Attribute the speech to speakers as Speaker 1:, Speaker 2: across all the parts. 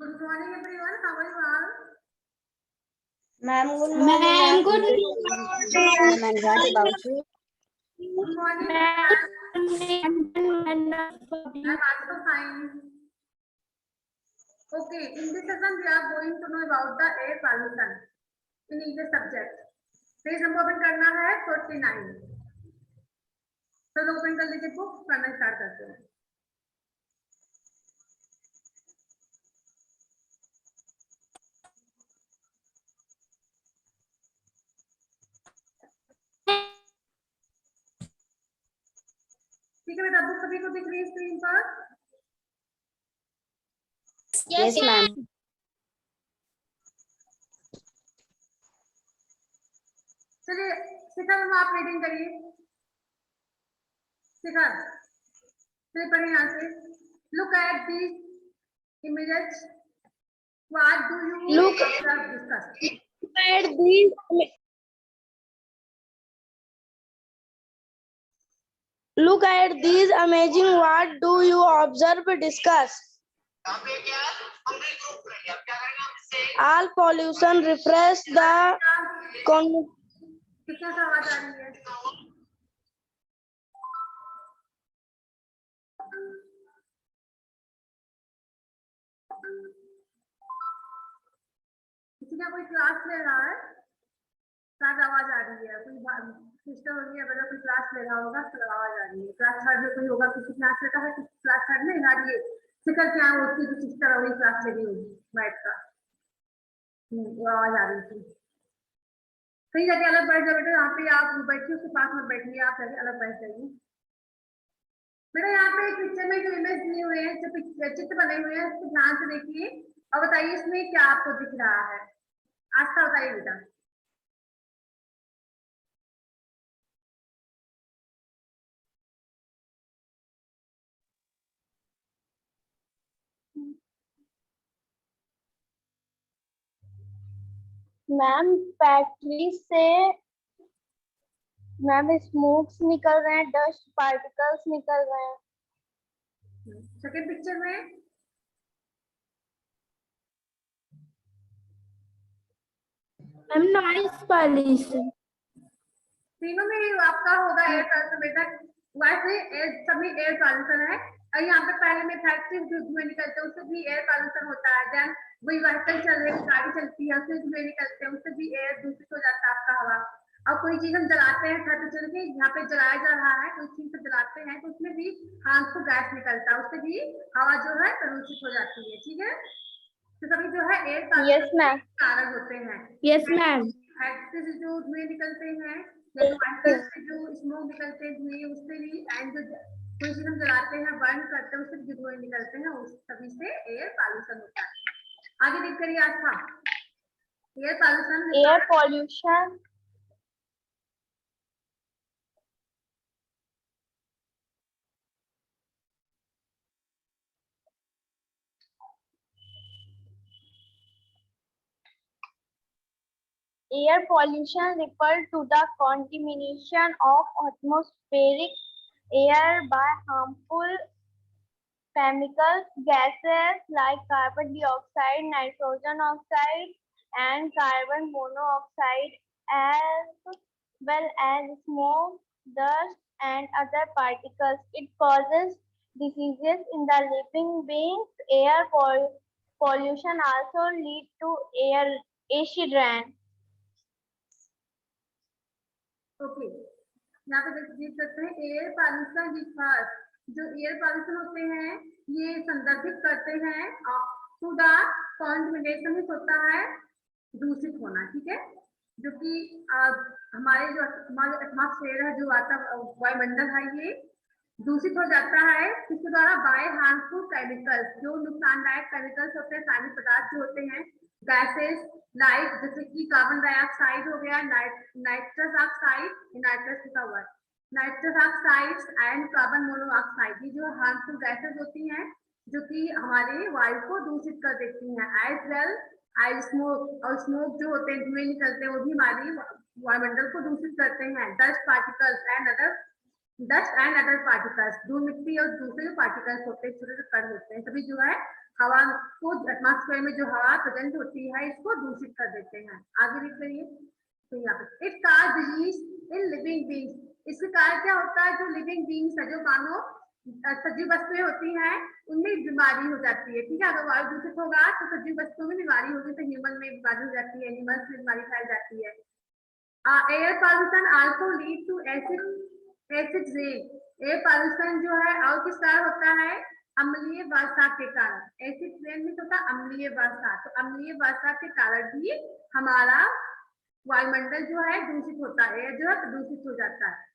Speaker 1: Good morning, everyone. How are you all?
Speaker 2: Ma'am, good morning.
Speaker 3: Ma'am, good
Speaker 2: Ma'am, and what about you?
Speaker 1: Good morning, everyone. I'm also fine. Okay, in this session, we are going to know about the air pollution in English subject. Page number open करना है 49. चलो open कर लीजिए book, पढ़ना start करते हैं. ठीक है बेटा, बुक सभी को दिख रही है स्क्रीन पर?
Speaker 2: Yes, ma'am.
Speaker 1: चलिए शिखर मैम आप रीडिंग करिए. शिखर चलिए पढ़िए यहाँ से. Look at these images. What do you
Speaker 3: Look
Speaker 1: discuss?
Speaker 3: at these. Look at these amazing. What do you observe? Discuss. All pollution refresh the
Speaker 1: कितना सा आवाज आ रही है? किसी का कोई क्लास ले रहा है? शायद आवाज आ रही है. कोई सिस्टर होगी, अगर कोई क्लास ले रहा होगा तो आवाज आ रही है. क्लास थर्ड में कोई होगा, किसी क्लास लेता है, किसी क्लास थर्ड में आ रही है. शिखर क्या है, उसकी भी सिस्टर वही क्लास ले रही होगी मैथ का. वो आवाज आ रही थी. कहीं जाके अलग बैठ जाओ बेटा. यहाँ पे आप बैठिए, उसके पास में बैठिए, आप जाके अलग बैठ जाइए. बेटा यहाँ पे एक पिक्चर में जो इमेज दिए हुए हैं, जो चित्र बने हुए हैं, उसको ध्यान से देखिए और बताइए इसमें क्या आपको दिख रहा है. आस्था बताइए बेटा.
Speaker 3: मैम फैक्ट्री से मैम स्मोक्स निकल रहे हैं, डस्ट पार्टिकल्स निकल रहे हैं.
Speaker 1: सेकंड पिक्चर में
Speaker 3: मैम नॉइस पॉल्यूशन.
Speaker 1: तीनों में आपका होगा एयर पॉल्यूशन बेटा. वैसे सभी एयर पॉल्यूशन है. और यहाँ पे पहले में फैक्ट्री जो धुएं निकलते हैं उससे भी एयर पॉल्यूशन होता है. देन वही व्हीकल चल रही गाड़ी चलती है, उससे धुएं निकलते हैं, उससे भी एयर दूषित हो जाता है आपका हवा. और कोई चीज हम जलाते हैं घर पे चल के, यहाँ पे जलाया जा रहा है, कोई चीज से जलाते हैं तो उसमें भी हार्मफुल गैस निकलता है, उससे भी हवा जो है प्रदूषित हो जाती है. ठीक है, तो सभी जो है एयर पॉल्यूशन के कारण होते हैं.
Speaker 3: Yes ma'am.
Speaker 1: फैक्ट्री से जो धुएं निकलते हैं या व्हीकल से जो स्मोक निकलते हैं धुएं, उससे भी, एंड जो कोई चीज हम जलाते हैं बर्न करते हैं उससे जो धुएं निकलते हैं उस सभी से एयर पॉल्यूशन होता है. आगे देख करिए Aastha.
Speaker 3: Air pollution Air pollution refers to the contamination of atmospheric air by harmful chemicals, gases like carbon dioxide, nitrogen oxide, and carbon monoxide, as well as smoke, dust, and other particles. It causes diseases in the living beings. Air pollution also leads to acid rain.
Speaker 1: Okay, यहाँ पे देख सकते हैं air pollution refers, जो air pollution होते हैं ये संदर्भित करते हैं टू द कॉन्टिमिनेशन होता है दूषित होना. ठीक है, जो कि हमारे जो हमारे एटमॉस्फेयर है, जो वायुमंडल है, ये दूषित हो जाता है किसके द्वारा? बाय हार्मफुल केमिकल्स, जो नुकसानदायक केमिकल्स होते हैं, रासायनिक पदार्थ जो होते हैं, गैसेस लाइक जैसे कि कार्बन डाइऑक्साइड हो गया, नाइट्रस ऑक्साइड, नाइट्रस लिखा हुआ है, nitrous oxides and carbon monoxide, ये जो हार्मफुल गैसेस होती हैं जो कि हमारे वायु को दूषित कर देती हैं. एज वेल एज स्मोक, और स्मोक जो होते हैं धुएं निकलते हैं वो भी हमारी वायुमंडल को दूषित करते हैं. Dust particles and other dust and other particles, धूल मिट्टी और दूसरे जो पार्टिकल्स होते हैं, छोटे छोटे कण होते हैं, सभी जो है हवा को, एटमॉस्फेयर में जो हवा प्रेजेंट होती है इसको दूषित कर देते हैं। आगे रीड करिए। तो यहाँ पे it cause disease in living beings, इसके कारण क्या होता है, जो लिविंग बींग्स है, जो मानो सजीव वस्तुएं होती हैं, उनमें बीमारी हो जाती है। ठीक है, अगर वायु दूषित होगा तो सजीव वस्तुओं में बीमारी होगी, तो ह्यूमन में बीमारी हो जाती है, एनिमल्स में बीमारी फैल जाती है। Air pollution also lead to acid rain, air pollution जो है और किस कारण होता है, अम्लीय वर्षा के कारण। एसिड रेन में होता है अम्लीय वर्षा, तो अम्लीय वर्षा के कारण भी हमारा वायुमंडल जो है दूषित होता है, एयर जो है प्रदूषित हो जाता है।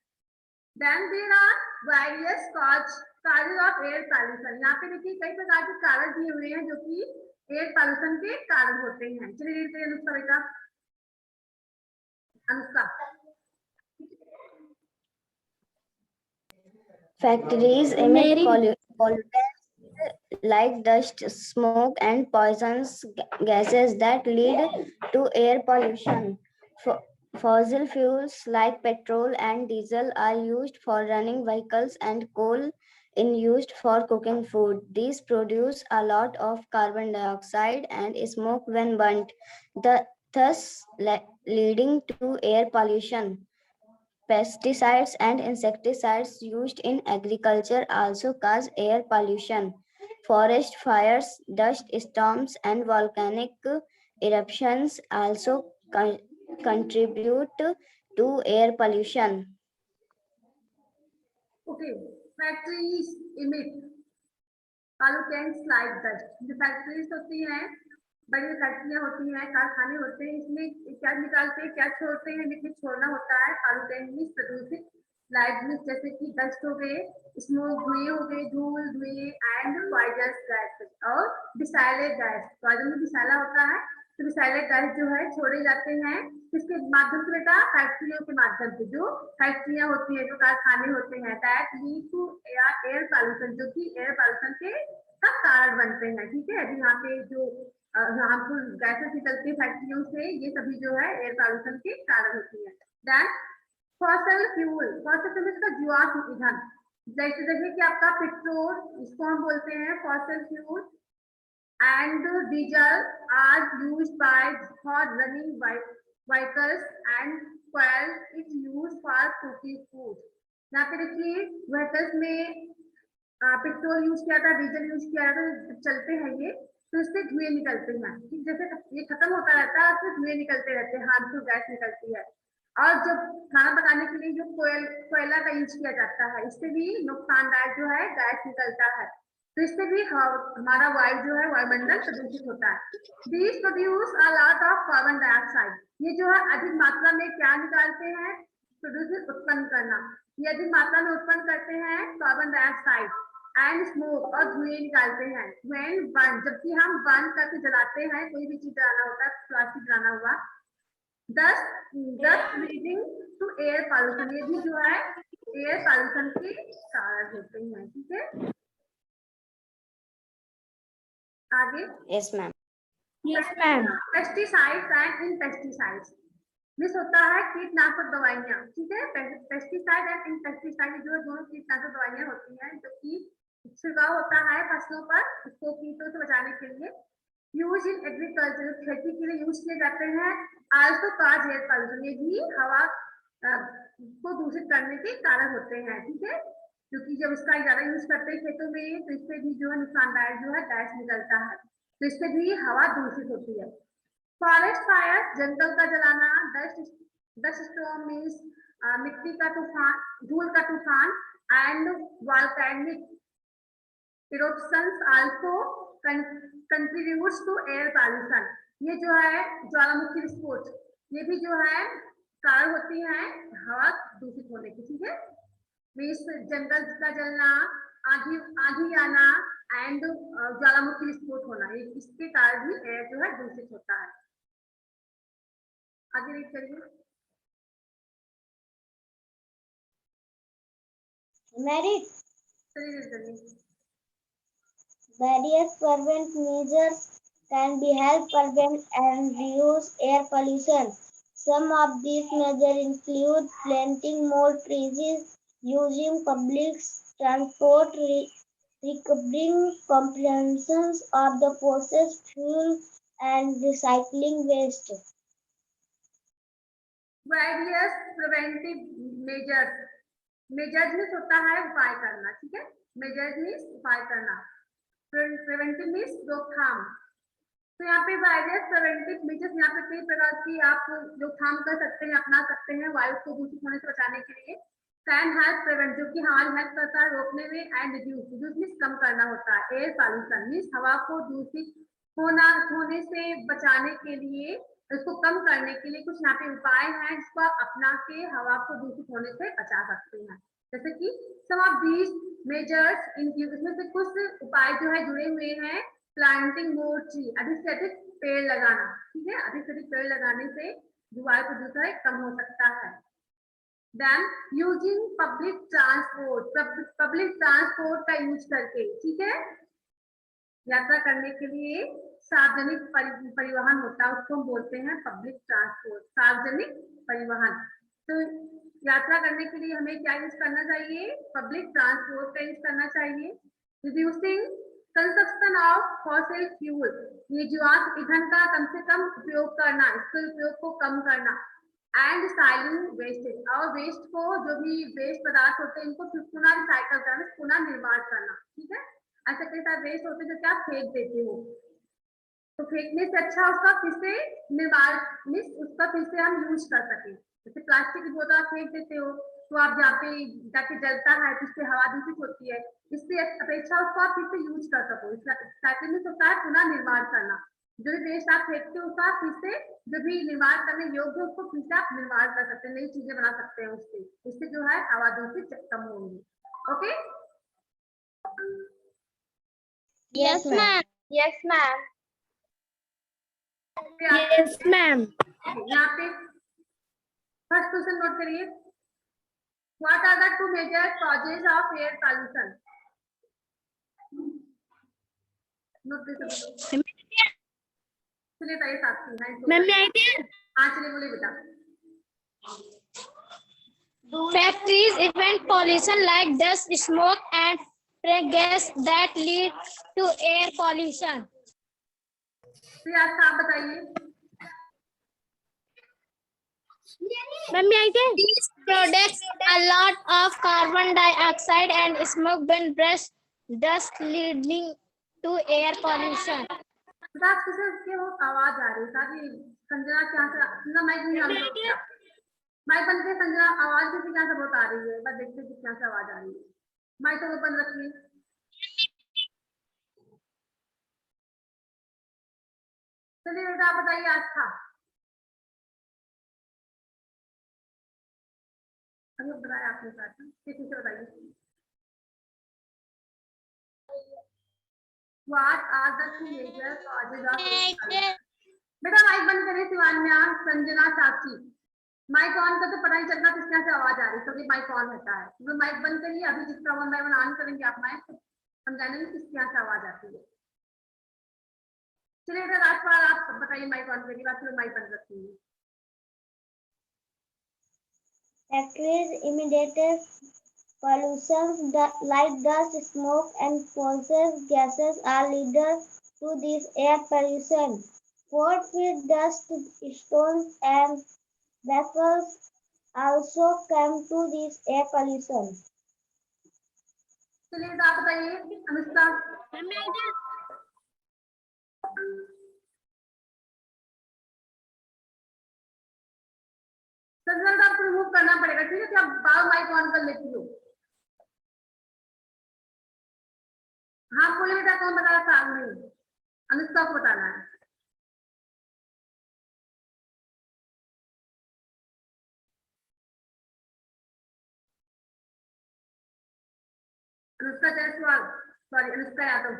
Speaker 1: Then there are various causes of air pollution, यहाँ पे देखिए कई प्रकार के कारण दिए हुए हैं जो कि एयर पॉल्यूशन के कारण होते हैं। चलिए रीड करिए अनुष्का बेटा। Anushka.
Speaker 2: Factories emit pollutants like dust, smoke, and poisonous gases that lead to air pollution. Fossil fuels like petrol and diesel are used for running vehicles, and coal is used for cooking food. These produce a lot of carbon dioxide and smoke when burnt, thus leading to air pollution. Pesticides and insecticides used in agriculture also cause air pollution. Forest fires, dust storms, and volcanic eruptions also contribute to air pollution.
Speaker 1: Okay, factories emit pollutants like dust. जो factories होती हैं, बड़ी फैक्ट्रियां होती हैं, कारखाने होते हैं, इसमें क्या निकालते हैं, क्या छोड़ते हैं, लिक्विड छोड़ना होता है, पॉल्यूटेंट प्रदूषित लाइट, जैसे कि डस्ट हो गए, स्मोक धुएं हो गए, धूल धुएं एंड पॉइजनस गैस और विषैले गैस। पॉइजन में विषैला होता है, तो विषैले गैस जो है छोड़े जाते हैं किसके माध्यम से बेटा, फैक्ट्रियों के माध्यम से। जो फैक्ट्रियां होती है, जो कारखाने होते हैं, that lead to air pollution, जो कि एयर पॉल्यूशन के का कारण बनते हैं। ठीक है, अभी यहाँ पे जो हार्मफुल गैसेस निकलती है फैक्ट्रियों से, ये सभी जो है एयर पॉल्यूशन के कारण होती है। देन फॉसिल फ्यूल इसका जीवाश्म ईंधन, जैसे देखिए कि आपका पेट्रोल, इसको हम बोलते हैं fossil fuel, and diesel are used by for running vehicles and fuel is used for cooking food। यहाँ पे देखिए व्हीकल्स में पेट्रोल यूज किया था, डीजल यूज किया था, तो चलते हैं ये, तो इससे धुएं निकलते हैं। जैसे ये खत्म होता रहता है तो धुएं निकलते रहते हैं, हार्मफुल गैस निकलती है। और जब खाना पकाने के लिए जो कोयला का यूज किया जाता है, इससे भी नुकसानदायक जो है गैस निकलता है, तो इससे भी हमारा वायु जो है वायुमंडल प्रदूषित होता है। These produce a lot of carbon dioxide, ये जो है अधिक मात्रा में क्या निकालते हैं, प्रदूषित उत्पन्न करना, ये अधिक मात्रा में उत्पन्न करते हैं कार्बन डाइऑक्साइड एंड स्मोक, और धुएं निकालते हैं। When burn, जबकि हम बर्न करके जलाते हैं, कोई भी चीज जलाना होता है, प्लास्टिक जलाना हुआ, thus leading to air pollution, ये भी जो है एयर पॉल्यूशन के कारण होते हैं। ठीक है, आगे।
Speaker 2: Yes, ma'am.
Speaker 3: Yes, ma'am.
Speaker 1: Pesticides and in pesticides, मिस होता है कीटनाशक दवाइयाँ। ठीक है, पेस्टिसाइड एंड इनपेस्टिसाइड जो दोनों कीटनाशक दवाइयाँ होती हैं, जो कि छिड़काव होता है फसलों पर, उसको कीटों से बचाने के लिए। यूज इन एग्रीकल्चर, खेती के लिए यूज किए जाते हैं। आल्सो काज एयर पॉल्यूशन, ये भी हवा को दूषित करने के कारण होते हैं। ठीक है, क्योंकि जब इसका ज्यादा यूज करते हैं खेतों में, तो इससे भी जो है नुकसानदायक जो है गैस निकलता है, तो इससे भी हवा दूषित होती है। फॉरेस्ट फायर, जंगल का जलाना। डस्ट स्टॉर्म मीन्स मिट्टी का तूफान, धूल का तूफान, and volcanic eruptions also contributes to air pollution, ये जो है ज्वालामुखी विस्फोट, ये भी जो है कारण होती है हवा दूषित होने की। ठीक है, मीन्स जंगल का जलना, आंधी आना एंड ज्वालामुखी विस्फोट होना, इसके कारण भी एयर जो है दूषित होता है। आगे रीड करिए।
Speaker 4: Various prevent measures can be help prevent and reduce air pollution. Some of these measures include planting more trees, using public transport, recovering comprehensions of the processed fuel, and recycling waste.
Speaker 1: Various preventive measures. Measures means होता है उपाय करना, ठीक है। Measures means उपाय करना, preventive means रोकथाम। तो यहाँ पे वायरस प्रिवेंटिव मेजर्स, यहाँ पे कई प्रकार की आप रोकथाम कर सकते हैं, अपना सकते हैं वायु को दूषित होने से बचाने के लिए। कैन हेल्प प्रिवेंट, जो कि हमारी हेल्प करता है रोकने में, एंड रिड्यूस मीन्स कम करना होता है। एयर पॉल्यूशन मीन्स हवा को दूषित होने से बचाने के लिए, इसको कम करने के लिए कुछ यहाँ पे उपाय हैं जिसको अपना के हवा को दूषित होने से बचा सकते हैं। जैसे कि सम ऑफ दीज मेजर्स इंक्लूड, इसमें से कुछ उपाय जो है जुड़े हुए हैं। प्लांटिंग मोर ट्री, अधिक से अधिक पेड़ लगाना, ठीक है। अधिक से अधिक पेड़ लगाने से जो वायु प्रदूषण है कम हो सकता है। देन यूजिंग पब्लिक ट्रांसपोर्ट का यूज करके, ठीक है। यात्रा करने के लिए सार्वजनिक परिवहन होता है, उसको हम बोलते हैं पब्लिक ट्रांसपोर्ट, सार्वजनिक परिवहन। तो यात्रा करने के लिए हमें क्या यूज करना चाहिए? पब्लिक ट्रांसपोर्ट का यूज करना चाहिए। Reducing consumption of fossil fuel, ये जीवाश्म ईंधन का कम से कम उपयोग करना, इसके उपयोग को कम करना। एंड साइलिंग वेस्टेज, और वेस्ट को, जो भी वेस्ट पदार्थ होते हैं इनको पुनः रिसाइकल करना, पुनः निर्माण करना, ठीक है। ऐसे कई सारे वेस्ट होते हैं जो क्या फेंक देते हो, तो फेंकने से अच्छा उसका फिर से निर्माण मीन्स उसका फिर से हम यूज कर सके। जैसे प्लास्टिक की बोतल आप फेंक देते हो तो आप जहाँ पे जाके जलता है तो इससे हवा दूषित होती है, इससे अपेक्षा उसको आप फिर से यूज कर सको। साइकिल में होता है पुनः निर्माण करना, जो भी वेस्ट आप फेंकते हो उसका फिर से जो भी निर्माण करने योग्य उसको फिर से आप निर्माण कर सकते हैं, नई चीजें बना सकते हैं उससे, इससे जो है हवा दूषित कम होंगी। Okay,
Speaker 3: Yes, ma'am.
Speaker 4: Yes, ma'am.
Speaker 3: Yes, ma'am.
Speaker 1: यहाँ पे फर्स्ट क्वेश्चन नोट करिए। What are the two major causes of air pollution? Note करिए। चलिए ताई साथी है
Speaker 3: Ma'am, may I tell?
Speaker 1: हाँ चलिए बोलिए बेटा।
Speaker 3: Factories emit pollution like dust, smoke, and gas that lead to air pollution.
Speaker 1: फिर आज आप बताइए।
Speaker 3: Ma'am, may I tell? These products a lot of carbon dioxide and smoke when breath, dust leading to air pollution.
Speaker 1: बता किसे वो आवाज आ रही है सारी। संजना क्या से अपना माइक नहीं ऑन करो, माइक बंद कर। संजना आवाज किसी क्या से बहुत आ रही है, बस देखते हैं क्या से आवाज आ रही है। माइक को बंद रखिए। चलिए बेटा आप बताइए आज था अभी बताया आपने साथ किसी से बताइए। What are the two major causes of air pollution? बेटा माइक बंद करिए। शिवान्या, संजना, साक्षी, माइक ऑन कर तो पता नहीं चलता किस तरह से आवाज आ रही है, क्योंकि माइक ऑन रहता है। तो माइक बंद करिए, अभी जिसका 1 by 1 ऑन करेंगे आप माइक, तो हम जानेंगे किस तरह से आवाज आती है। चलिए बेटा लास्ट बार आप बताइए, माइक ऑन करिए, बाद फिर माइक बंद रखिए।
Speaker 4: Factories emit pollutions like dust, smoke, and processed gases are leaders to this air pollution. Food, dust, stones, and vehicles also come to this air pollution.
Speaker 1: चलिए बेटा आप बताइए। अनुष्का, संजना आपको रिमूव करना पड़ेगा, ठीक है। तो आप बार माइक ऑन कर लेती हो। हाँ बोले बेटा, कौन बता रहा था? नहीं, अनुष्का को बताना है। Anushka Jaiswal, sorry Anushka Yadav,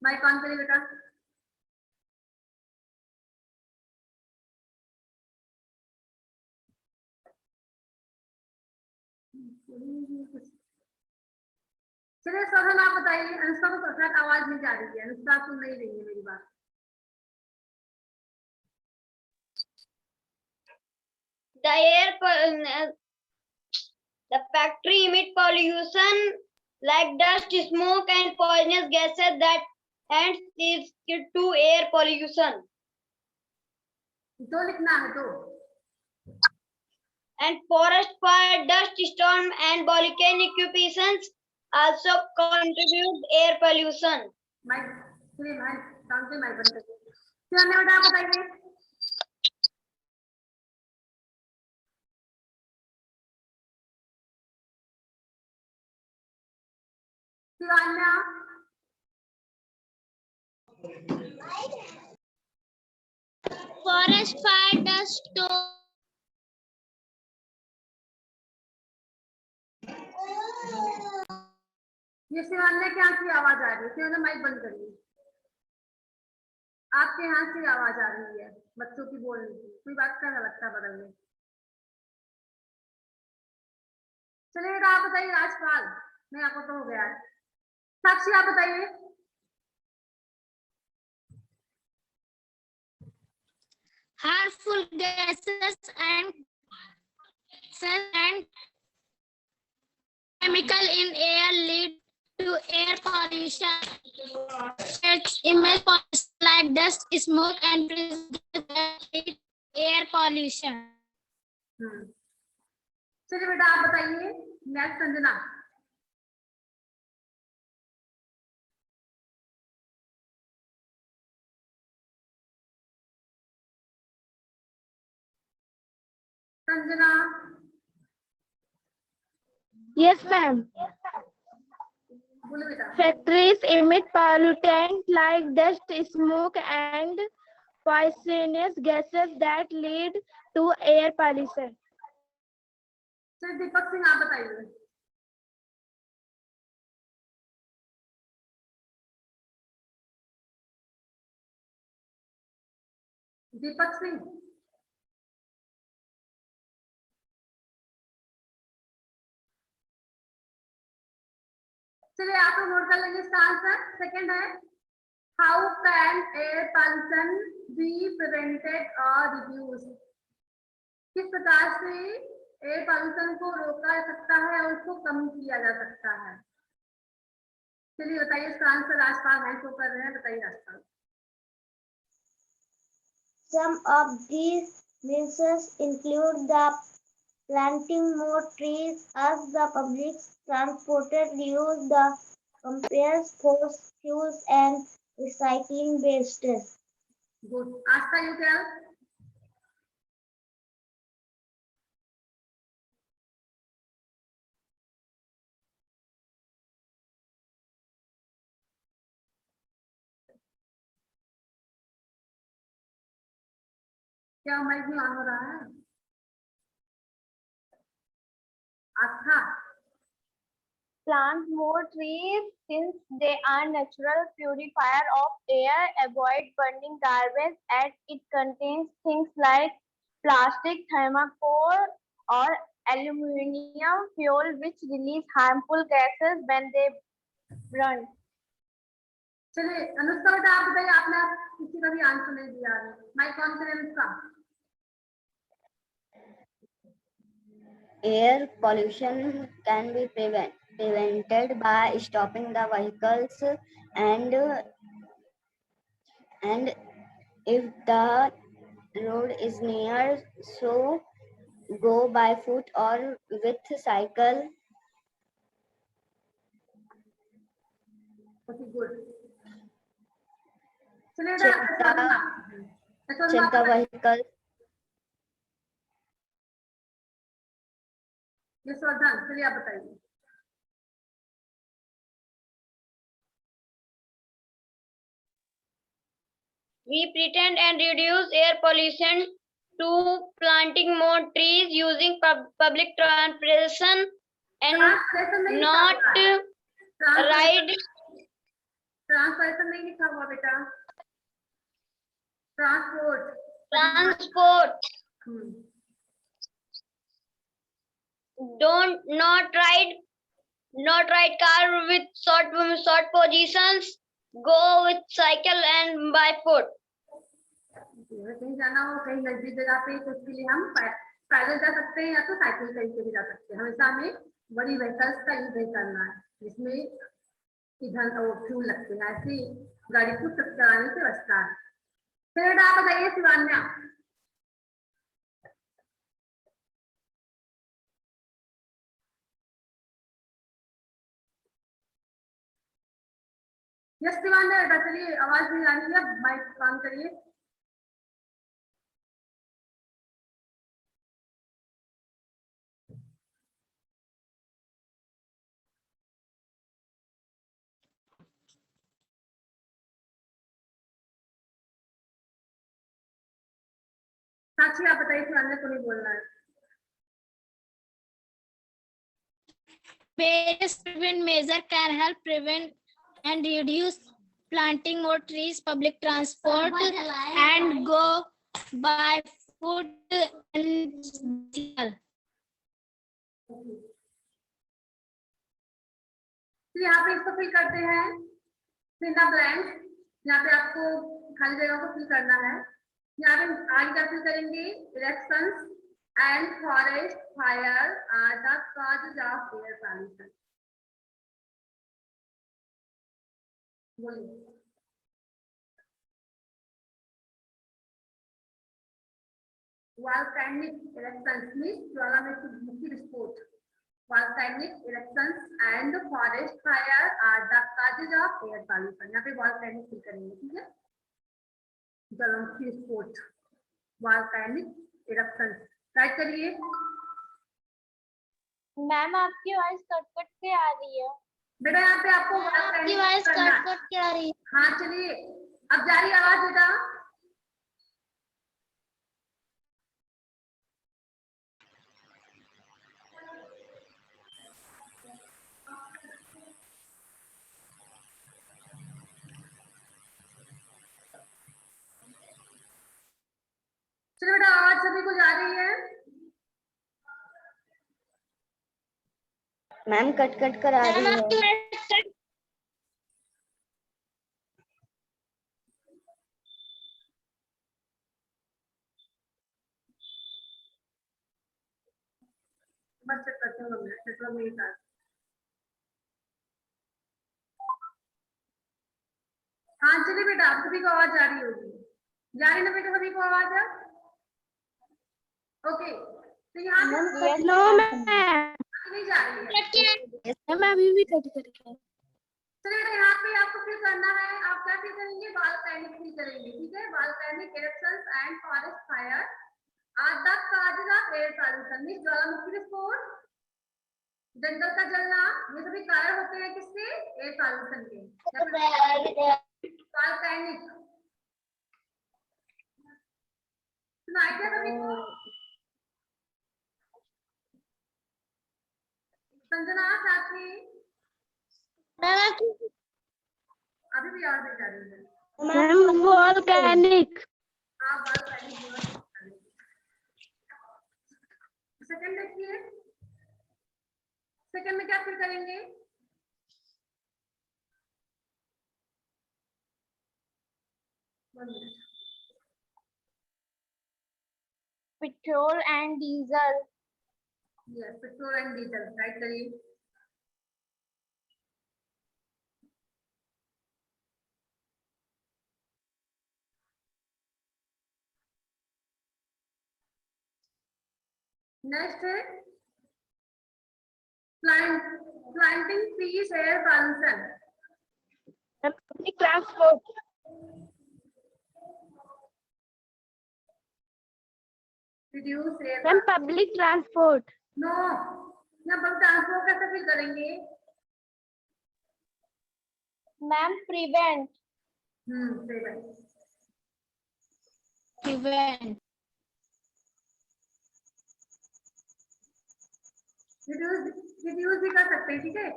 Speaker 1: mic on करिए बेटा। चलिए सौरभ आप बताइए। अनुष्का को शायद आवाज नहीं जा रही है, अनुष्का सुन नहीं रही है मेरी बात।
Speaker 4: The
Speaker 5: The factory emit pollution like dust, smoke, and poisonous gases that hence is to air pollution.
Speaker 1: दो लिखना है, दो.
Speaker 5: And forest fire, dust storm, and volcanic eruptions also contribute air pollution.
Speaker 1: Mic चलिए माइक काम से mic बंद करिए. क्या है बेटा, आप बताइए. Shivanya,
Speaker 3: Forest fire, dust storm.
Speaker 1: ये शिवान्या के यहाँ से आवाज आ रही है, शिवान्या माइक बंद करिए. आपके यहाँ से आवाज आ रही है बच्चों की बोलने की, कोई बात का लगता बदल में. चलिए बेटा आप बताइए. राजपाल, नहीं आपको तो हो गया है. साक्षी आप बताइए.
Speaker 3: Harmful gases and chemical in air lead to air pollution. Its image like dust, smoke, and lead air pollution.
Speaker 1: चलिए बेटा आप बताइए. Next Sanjana. Sanjana,
Speaker 3: Yes, ma'am.
Speaker 1: बोलो बेटा.
Speaker 3: Factories emit pollutants like dust, smoke, and poisonous gases that lead to air pollution.
Speaker 1: चलिए दीपक सिंह आप बताइए. दीपक सिंह. चलिए आप लोग नोट कर लेंगे इसका आंसर. सेकंड है, how can air pollution be prevented और रिड्यूस्ड. किस प्रकार से एयर पॉल्यूशन को रोका जा सकता है और उसको कम किया जा सकता है. चलिए बताइए इसका आंसर. राजपाल हैंड शो कर रहे हैं, बताइए Rajpal.
Speaker 4: Some of these measures include the planting more trees as the public transported, use the compares fossil fuels and recycling wastes.
Speaker 1: Good. Aastha you tell. क्या माइक नहीं ऑन हो रहा है? आस्था.
Speaker 6: Plant more trees since they are natural purifier of air, avoid burning garbage as it contains things like plastic, thermocol or aluminum fuel which release harmful gases when they burn.
Speaker 1: चलिए अनुष्का बेटा आप बताइए. आपने किसी का भी आंसर नहीं दिया है. माइक ऑन करें Anushka.
Speaker 2: Air pollution can be prevented by stopping the vehicles and if the road is near, so go by foot or with cycle.
Speaker 1: Okay good. चलिए
Speaker 2: Check the vehicle.
Speaker 1: यशवर्धन, चलिए आप बताइए.
Speaker 5: We pretend and reduce air pollution to planting more trees, using public transportation, and not ride.
Speaker 1: Transportation नहीं लिखा हुआ बेटा. Transport.
Speaker 5: Transport. Not ride car with short positions. Go with cycle and by foot.
Speaker 1: कहीं जाना हो, कहीं नजदीक जगह पे, तो उसके लिए हम पैदल जा सकते हैं या तो साइकिल से भी जा सकते हैं। हमेशा हमें बड़ी व्हीकल्स का यूज नहीं करना है जिसमें ईंधन और फ्यूल लगते हैं, ऐसी गाड़ी को चलाने से बचता है। फिर आप बताइए शिवान्या। यस शिवान्या बेटा, चलिए आवाज नहीं आ रही है, माइक काम करिए। साक्षी आप बताइए, शिवान्या को नहीं बोलना है।
Speaker 3: Various prevent measure can help prevent and reduce planting more trees, public transport, and go by foot and diesel.
Speaker 1: तो यहाँ पे इसको फिल करते हैं, फिल द ब्लैंक। यहाँ पे आपको खाली जगह को फिल करना है। यहाँ पे आगे क्या फिल करेंगे, elections and forest fire are the causes of air pollution. बोलिए। Volcanic eruptions means ज्वालामुखी विस्फोट। Volcanic eruptions and forest fire are the causes of air pollution। यहाँ पे volcanic फिल करेंगे, ठीक है, ज्वालामुखी विस्फोट, volcanic eruptions टाइप करिए।
Speaker 6: मैम आपकी आवाज कट कट के आ रही है।
Speaker 1: बेटा यहाँ पे आपको
Speaker 3: आपकी आवाज कट कट के आ रही है।
Speaker 1: हाँ चलिए, अब जा रही है आवाज बेटा। चलो बेटा, आवाज सभी को जा रही है।
Speaker 2: मैम कट कट कर आ रही है।
Speaker 1: बस चेक करते हैं नेटवर्क मेरे साथ। हाँ चलिए बेटा, आप सभी को आवाज जा रही होगी, जा रही ना बेटा सभी को आवाज है? ओके, तो यहाँ पे
Speaker 6: नो मैम,
Speaker 1: नहीं जा रही है।
Speaker 3: मैं अभी भी कट करके।
Speaker 1: चलिए बेटा, यहाँ पे आपको फिल करना है। आप क्या फिल करेंगे, वॉल्केनिक फिल करेंगे, ठीक है। Volcanic eruptions and forest fire are the causes of air pollution means ज्वालामुखी विस्फोट, जंगल का जलना, ये सभी कारण होते हैं किसके, एयर पॉल्यूशन के। वॉल्केनिक सुनाई क्या सभी को? संजना, साथी अभी भी याद नहीं जा रही है।
Speaker 6: Ma'am volcanic.
Speaker 1: हाँ वॉल्केनिक। सेकंड देखिए, सेकंड में क्या फिल करेंगे,
Speaker 6: petrol and diesel.
Speaker 1: Yes, petrol and diesel write करिए। नेक्स्ट है planting trees air pollution.
Speaker 6: Public transport.
Speaker 1: Reduce air
Speaker 6: ma'am public transport.
Speaker 1: No, यहाँ पर ट्रांसपोर्ट कैसे फिल करेंगे?
Speaker 6: Ma'am prevent.
Speaker 3: Prevent.
Speaker 1: रिड्यूस भी कर सकते हैं, ठीक है,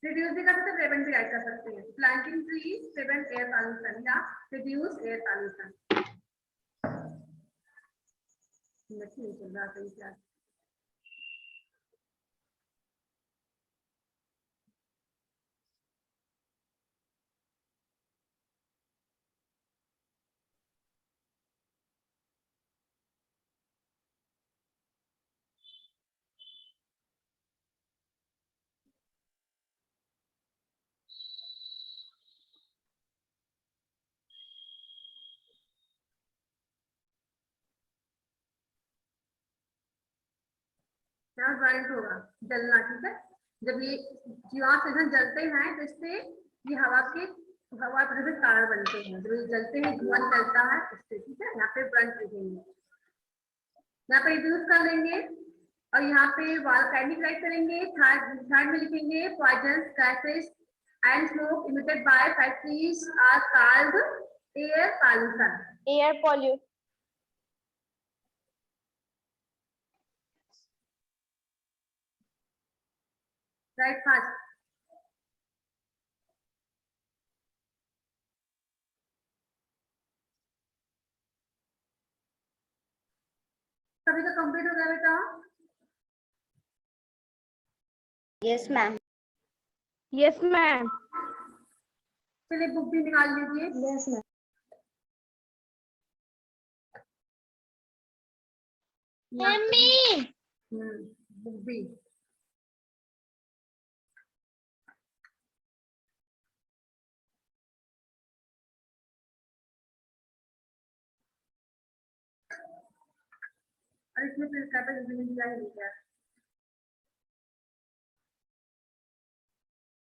Speaker 1: रिड्यूस भी कर सकते हैं, प्रिवेंट भी ऐड कर सकते हैं। Planting trees prevent air pollution या रिड्यूस एयर पॉल्यूशन। नहीं चल रहा सही से। क्या ब्राइट होगा, जलना, ठीक है। जब ये जीवाश्म ईंधन जलते हैं तो इससे ये हवा वजह से कारण बनते हैं, जब ये जलते हैं धुआं निकलता है इससे, ठीक है। यहाँ पे ब्रंट लिखेंगे, यहाँ पे रिड्यूस कर लेंगे और यहाँ पे वोल्केनिक राइट करेंगे। थर्ड में लिखेंगे poisonous gases and smoke emitted by factories are called air pollution.
Speaker 6: Air pollution.
Speaker 1: Write fast. सभी का कंप्लीट हो गया बेटा?
Speaker 2: Yes, ma'am.
Speaker 6: Yes, ma'am.
Speaker 1: चलिए बुक भी निकाल लीजिए।
Speaker 4: Yes, ma'am.
Speaker 3: मम्मी
Speaker 1: बुक भी। और इसमें फिर कैपेसिटी दिया है क्या?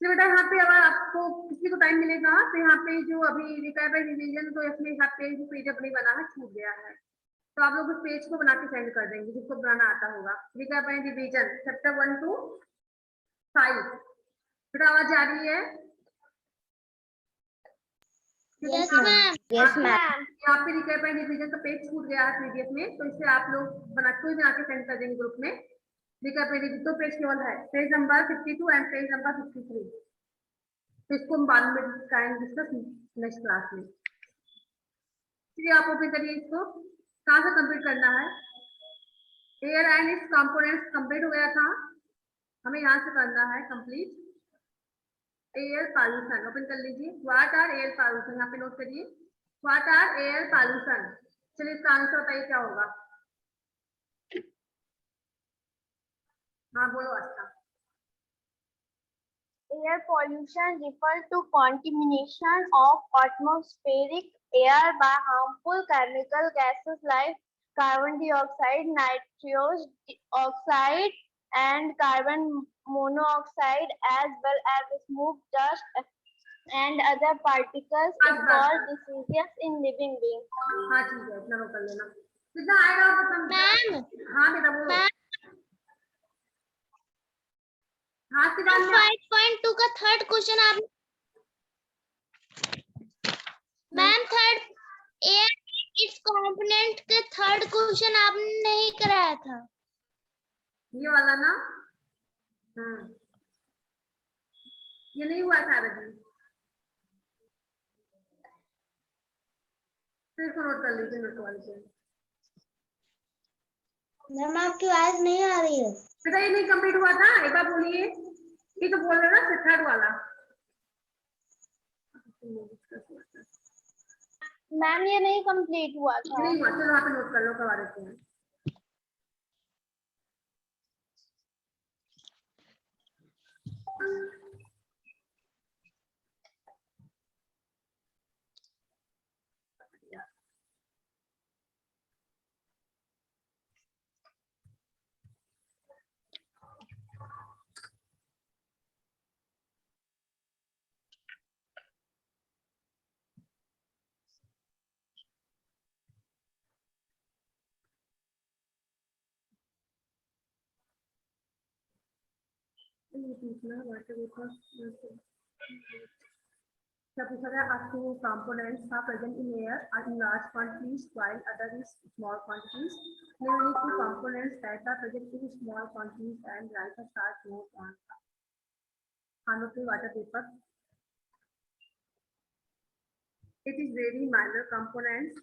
Speaker 1: तो बेटा यहाँ पे अगर आपको किसी को टाइम मिलेगा तो यहाँ पे जो अभी रिकैप रिवीजन तो इसमें यहाँ पे जो पेज अपने बना है छूट गया है, तो आप लोग उस पेज को बना के सेंड कर देंगे जिसको बनाना आता होगा। Recap revision chapter 1 to 5। बेटा आवाज आ रही है?
Speaker 3: Yes ma'am.
Speaker 2: Yes, ma'am.
Speaker 1: यहाँ पे रिकैप रिवीजन का पेज छूट गया है पीडीएफ में, तो इसे आप लोग बना के सेंड कर देंगे ग्रुप में। रिकैप तो पेज केवल है, page number 52 and page number 53। तो इसको हम बाद में डिस्कस नेक्स्ट क्लास में। चलिए आप ओपन करिए इसको। कहाँ से कंप्लीट करना है? Air and it's components complete हो गया था, हमें यहाँ से करना है कंप्लीट। एयर पॉल्यूशन ओपन कर लीजिए। व्हाट आर एयर पॉल्यूशन, यहाँ पे नोट करिए। What are air pollution. चलिए इसका आंसर बताइए क्या होगा। हाँ बोलो। अच्छा,
Speaker 6: Air pollution refers to contamination of atmospheric air by harmful chemical gases like carbon dioxide, nitrous oxide, and carbon monoxide, as well as smoke, dust, and other particles. It causes diseases in living beings.
Speaker 1: हाँ ठीक है, इतना note कर लेना। कितना आएगा आपको समझ?
Speaker 3: मैम
Speaker 1: हाँ बेटा बोलो। हाँ सिद्धांत मैम।
Speaker 3: 5.2 का थर्ड क्वेश्चन आप मैम थर्ड एयर इस कंपोनेंट के थर्ड क्वेश्चन आपने नहीं कराया था।
Speaker 1: ये वाला ना? ये नहीं हुआ था अभी, फिर इसको नोट कर लीजिए नोट वाले से।
Speaker 4: मैम आपकी आवाज नहीं आ रही है।
Speaker 1: बेटा ये नहीं कंप्लीट हुआ था, एक बार बोलिए। ये तो बोल रहे ना थर्ड वाला।
Speaker 6: मैम ये नहीं कंप्लीट हुआ था।
Speaker 1: नहीं हुआ, चलो वहाँ पे नोट कर लो, करवा देते हैं। A few components are present in air are in large quantities while others is small quantities. There are two components that are present in small quantities and write a start note on Hanopy water paper. It is very minor components.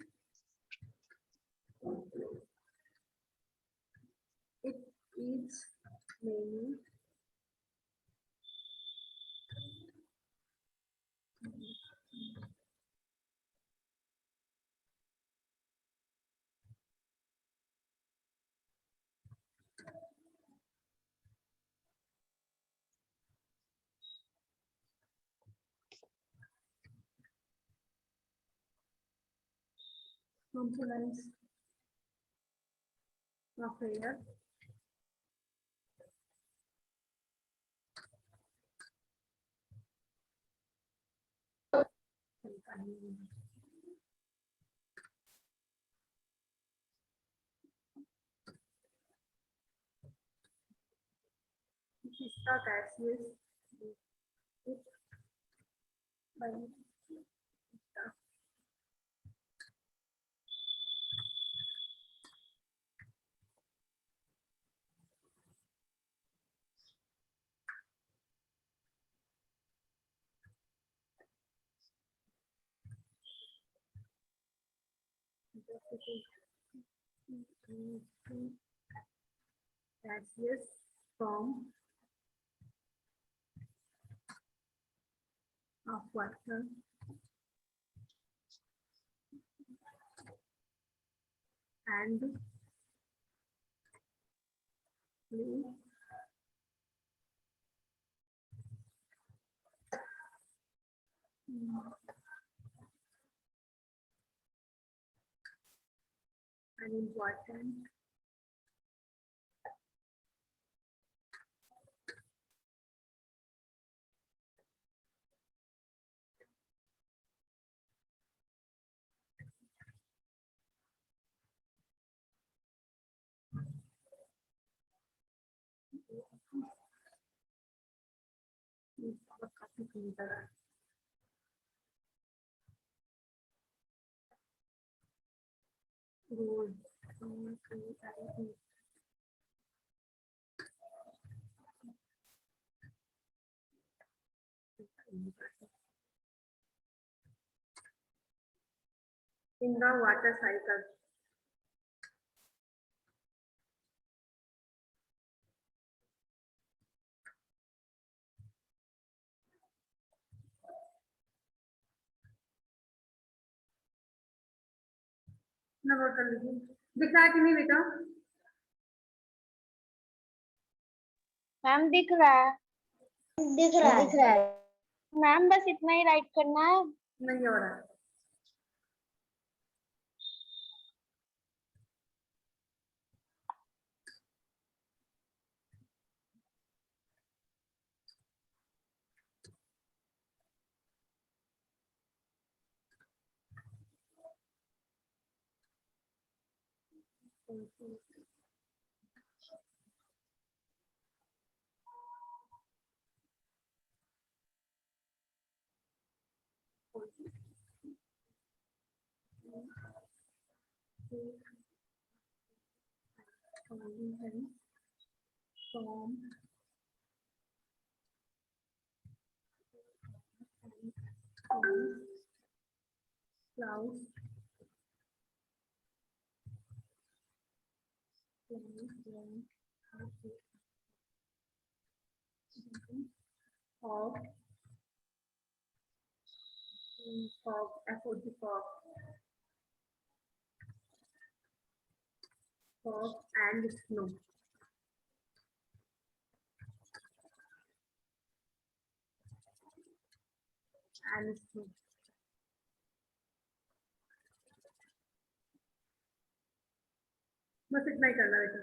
Speaker 1: It is many components of air. इसका gaseous gaseous form of water and fluid and important काफी सुंदर है। रोज in the water cycle. Note कर लीजिए। दिख रहा है कि नहीं बेटा?
Speaker 6: मैम दिख रहा है।
Speaker 4: दिख रहा है।
Speaker 6: मैम बस इतना ही राइट करना है।
Speaker 1: नहीं हो रहा है। Clouds of fog, FOG fog, fog and snow. And snow. बस इतना ही करना बेटा।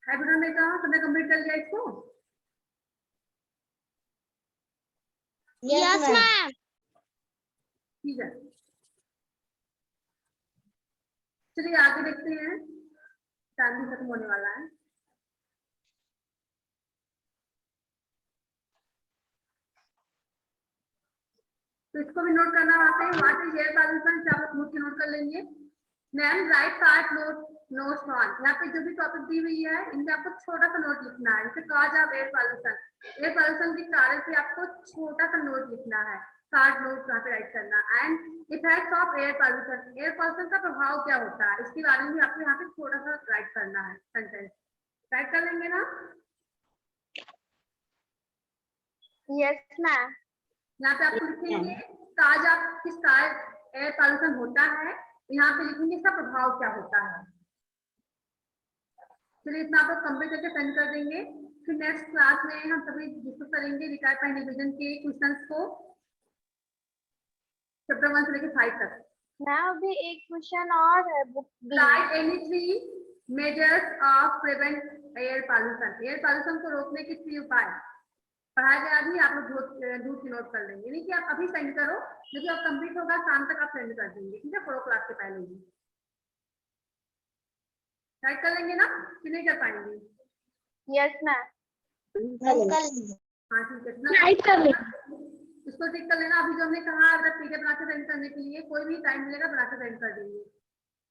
Speaker 1: है बेटा बेटा, तुमने कंप्लीट कर लिया इसको?
Speaker 4: Yes ma'am.
Speaker 1: ठीक है, चलिए आगे देखते हैं, टाइम भी खत्म होने वाला है। तो इसको भी नोट करना वहां पे, व्हाट इज एयर पॉल्यूशन, आप नोट कर लेंगे। Ma'am right part notes on, यहाँ पे जो भी टॉपिक दी हुई है इनका आपको छोटा सा नोट लिखना है। जैसे कॉज ऑफ एयर पॉल्यूशन के कारण से आपको छोटा सा नोट लिखना है, शार्ट नोट यहाँ पे राइट करना। And effects of air pollution का प्रभाव क्या होता है, इसके बारे में भी आपको यहाँ पे थोड़ा सा राइट करना है, सेंटेंस राइट कर लेंगे ना?
Speaker 6: Yes ma'am.
Speaker 1: यहाँ पे आपको लिखेंगे काज आप किस कारण एयर पॉल्यूशन होता है, यहाँ पे लिखेंगे इसका प्रभाव क्या होता है। चलिए इतना आप कंप्लीट करके सेंड कर देंगे। फिर नेक्स्ट क्लास में हम सभी डिस्कस करेंगे रिटायर्ड पॉइंट डिवीजन के क्वेश्चंस को, चैप्टर 1 से लेकर 5 तक।
Speaker 6: मैम अभी एक क्वेश्चन और है book
Speaker 1: slide any 3 measures of prevent air pollution को रोकने के 3 उपाय पढ़ाया गया। अभी आप लोग दूर की नोट कर लेंगे, नहीं कि आप अभी सेंड करो, जब अब कंप्लीट होगा शाम तक आप सेंड कर देंगे, ठीक है, 4 o'clock के पहले ही टाइप कर लेंगे ना, कि नहीं कर पाएंगे?
Speaker 6: Yes, ma'am.
Speaker 1: हाँ ठीक है, इसको टिक कर लेना। अभी जो हमने कहा अगर पीडीएफ बना के सेंड करने के लिए कोई भी टाइम मिलेगा बना के सेंड कर देंगे।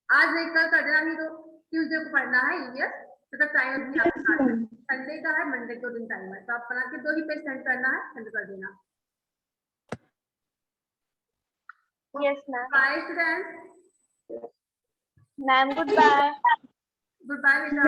Speaker 1: आज नहीं कल कर देना, नहीं तो ट्यूसडे को पढ़ना है ईवीएस, तो टाइम अभी आपका संडे का है, मंडे को दिन टाइम है, तो आप बना के 2 ही पेज सेंड करना है, सेंड कर देना।
Speaker 6: Yes, ma'am.
Speaker 1: Bye students,
Speaker 6: Ma'am, goodbye.
Speaker 1: Good bye बेटा।